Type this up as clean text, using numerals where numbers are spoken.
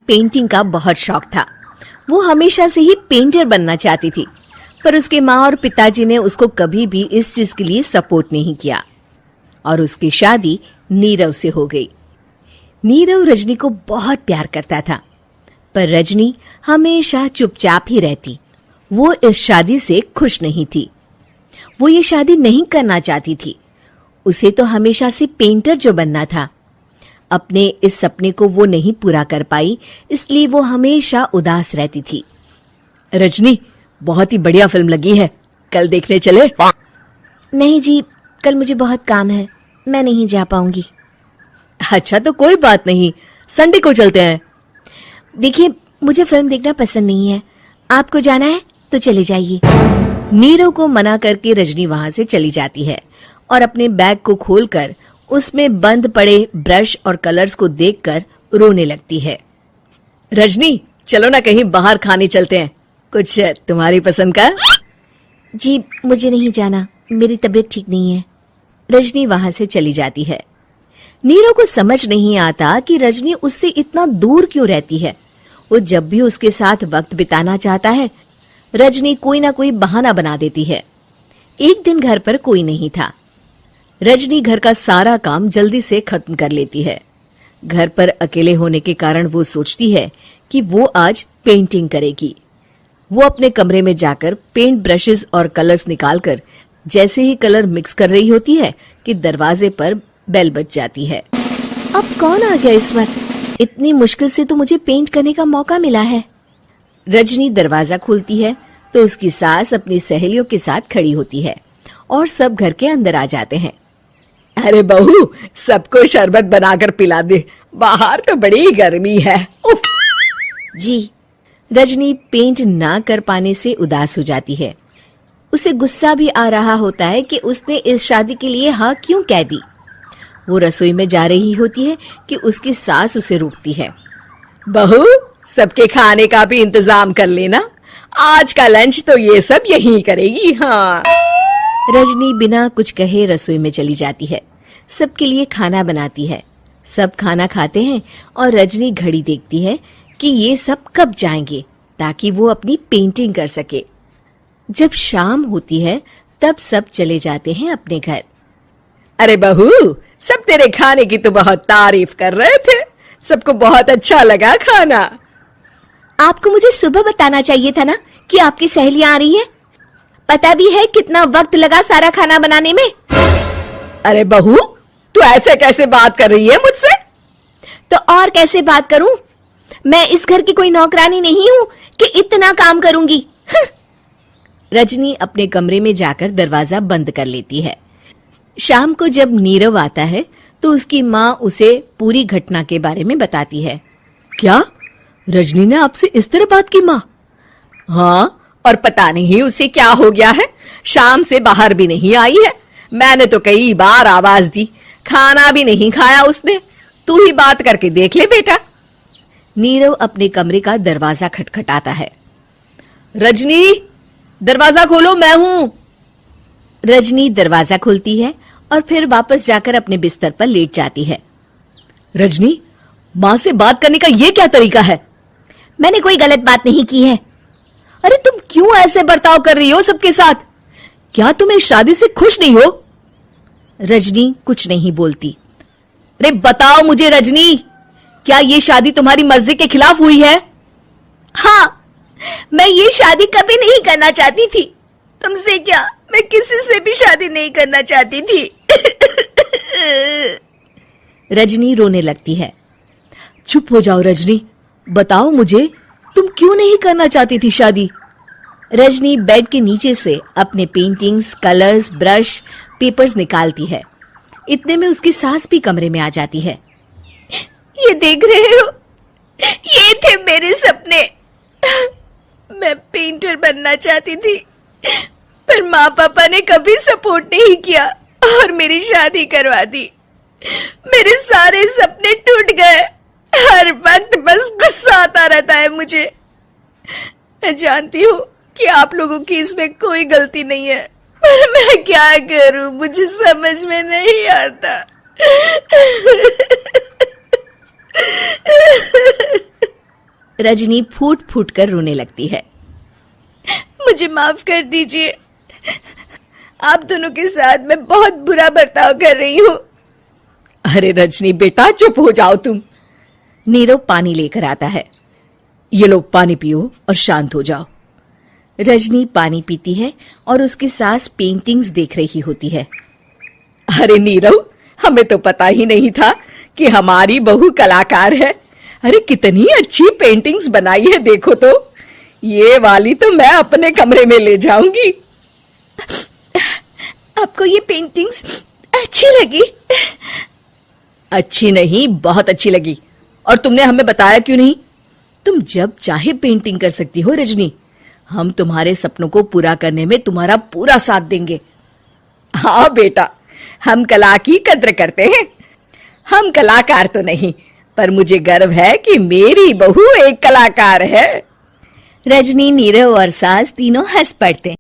Painting का बहुत शौक था। वो हमेशा से ही पेंटर बनना चाहती थी, पर उसके माँ और पिताजी ने उसको कभी भी इस चीज के लिए सपोर्ट नहीं किया और उसकी शादी नीरव से हो गई। नीरव रजनी को बहुत प्यार करता था, पर रजनी हमेशा चुपचाप ही रहती। वो इस शादी से खुश नहीं थी। वो ये शादी नहीं करना चाहती थी। उसे तो हमेशा से पेंटर जो बनना था। अपने इस सपने को वो नहीं पूरा कर पाई, इसलिए वो हमेशा उदास रहती थी। रजनी, बहुत ही बढ़िया फिल्म लगी है, कल देखने चले? नहीं जी, कल मुझे बहुत काम है, मैं नहीं जा पाऊंगी। अच्छा तो कोई बात नहीं, संडे को चलते हैं। देखिए, मुझे फिल्म देखना पसंद नहीं है। आपको जाना है तो चले जाइए। नीरव को मना करके रजनी वहां से चली जाती है और अपने बैग को खोलकर उसमें बंद पड़े ब्रश और कलर्स को देखकर रोने लगती है। रजनी, चलो ना कहीं बाहर खाने चलते हैं, कुछ तुम्हारी पसंद का। जी, मुझे नहीं जाना, मेरी तबीयत ठीक नहीं है। रजनी वहां से चली जाती है। नीरव को समझ नहीं आता कि रजनी उससे इतना दूर क्यों रहती है। वो जब भी उसके साथ वक्त बिताना चाहता है, रजनी कोई ना कोई बहाना बना देती है। एक दिन घर पर कोई नहीं था। रजनी घर का सारा काम जल्दी से खत्म कर लेती है। घर पर अकेले होने के कारण वो सोचती है कि वो आज पेंटिंग करेगी। वो अपने कमरे में जाकर पेंट ब्रशेस और कलर्स निकालकर जैसे ही कलर मिक्स कर रही होती है कि दरवाजे पर बेल बज जाती है। अब कौन आ गया इस वक्त? इतनी मुश्किल से तो मुझे पेंट करने का मौका मिला है। रजनी दरवाजा खोलती है तो उसकी सास अपनी सहेलियों के साथ खड़ी होती है और सब घर के अंदर आ जाते हैं। अरे बहू, सबको शरबत बनाकर पिला दे, बाहर तो बड़ी गर्मी है। उफ। जी। रजनी पेंट ना कर पाने से उदास हो जाती है। उसे गुस्सा भी आ रहा होता है कि उसने इस शादी के लिए हाँ क्यों कह दी। वो रसोई में जा रही होती है कि उसकी सास उसे रोकती है। बहू, सबके खाने का भी इंतजाम कर लेना, आज का लंच तो ये सब यही करेगी। हाँ। रजनी बिना कुछ कहे रसोई में चली जाती है। सबके लिए खाना बनाती है। सब खाना खाते हैं और रजनी घड़ी देखती है कि ये सब कब जाएंगे ताकि वो अपनी पेंटिंग कर सके। जब शाम होती है तब सब चले जाते हैं अपने घर। अरे बहू, सब तेरे खाने की तो बहुत तारीफ कर रहे थे, सबको बहुत अच्छा लगा खाना। आपको मुझे सुबह बताना चाहिए था ना कि आपकी सहेलियां आ रही हैं। पता भी है कितना वक्त लगा सारा खाना बनाने में। अरे बहू, तू ऐसे कैसे बात कर रही है मुझसे? तो और कैसे बात करूं? मैं इस घर की कोई नौकरानी नहीं हूं कि इतना काम करूंगी। रजनी अपने कमरे में जाकर दरवाजा बंद कर लेती है। शाम को जब नीरव आता है तो उसकी माँ उसे पूरी घटना के बारे में बताती है। क्या रजनी ने आपसे इस तरह बात की माँ? हाँ, और पता नहीं उसे क्या हो गया है, शाम से बाहर भी नहीं आई है। मैंने तो कई बार आवाज दी, खाना भी नहीं खाया उसने। तू ही बात करके देख ले बेटा। नीरव अपने कमरे का दरवाजा खटखटाता है। रजनी, दरवाजा खोलो, मैं हूं। रजनी दरवाजा खोलती है और फिर वापस जाकर अपने बिस्तर पर लेट जाती है। रजनी, माँ से बात करने का ये क्या तरीका है? मैंने कोई गलत बात नहीं की है। अरे तुम क्यों ऐसे बर्ताव कर रही हो सबके साथ? क्या तुम इस शादी से खुश नहीं हो? रजनी कुछ नहीं बोलती। अरे बताओ मुझे रजनी, क्या ये शादी तुम्हारी मर्जी के खिलाफ हुई है? हाँ, मैं ये शादी कभी नहीं करना चाहती थी। तुमसे क्या, मैं किसी से भी शादी नहीं करना चाहती थी। रजनी रोने लगती है। चुप हो जाओ रजनी, बताओ मुझे, तुम क्यों नहीं करना चाहती थी शादी? रजनी बेड के नीचे से अपने पेंटिंग्स, कलर्स, ब्रश, पेपर्स निकालती है। इतने में उसकी सास भी कमरे में आ जाती है। ये देख रहे हो, ये थे मेरे सपने। मैं पेंटर बनना चाहती थी, पर माँ पापा ने कभी सपोर्ट नहीं किया और मेरी शादी करवा दी। मेरे सारे सपने टूट गए। हर वक्त बस गुस्सा आता रहता है मुझे। मैं जानती हूँ कि आप लोगों की इसमें कोई गलती नहीं है, पर मैं क्या करूं, मुझे समझ में नहीं आता। रजनी फूट फूट कर रोने लगती है। मुझे माफ कर दीजिए, आप दोनों के साथ मैं बहुत बुरा बर्ताव कर रही हूँ। अरे रजनी बेटा चुप हो जाओ तुम। नीरव पानी लेकर आता है। ये लो पानी पियो और शांत हो जाओ। रजनी पानी पीती है और उसकी सास पेंटिंग्स देख रही होती है। अरे नीरव, हमें तो पता ही नहीं था कि हमारी बहू कलाकार है। अरे कितनी अच्छी पेंटिंग्स बनाई है, देखो तो। ये वाली तो मैं अपने कमरे में ले जाऊंगी। आपको ये पेंटिंग्स अच्छी लगी? अच्छी नहीं, बहुत अच्छी लगी। और तुमने हमें बताया क्यों नहीं? तुम जब चाहे पेंटिंग कर सकती हो रजनी। हम तुम्हारे सपनों को पूरा करने में तुम्हारा पूरा साथ देंगे। हाँ बेटा, हम कला की कद्र करते हैं। हम कलाकार तो नहीं, पर मुझे गर्व है कि मेरी बहू एक कलाकार है। रजनी, नीरव और सास तीनों हंस पड़ते हैं।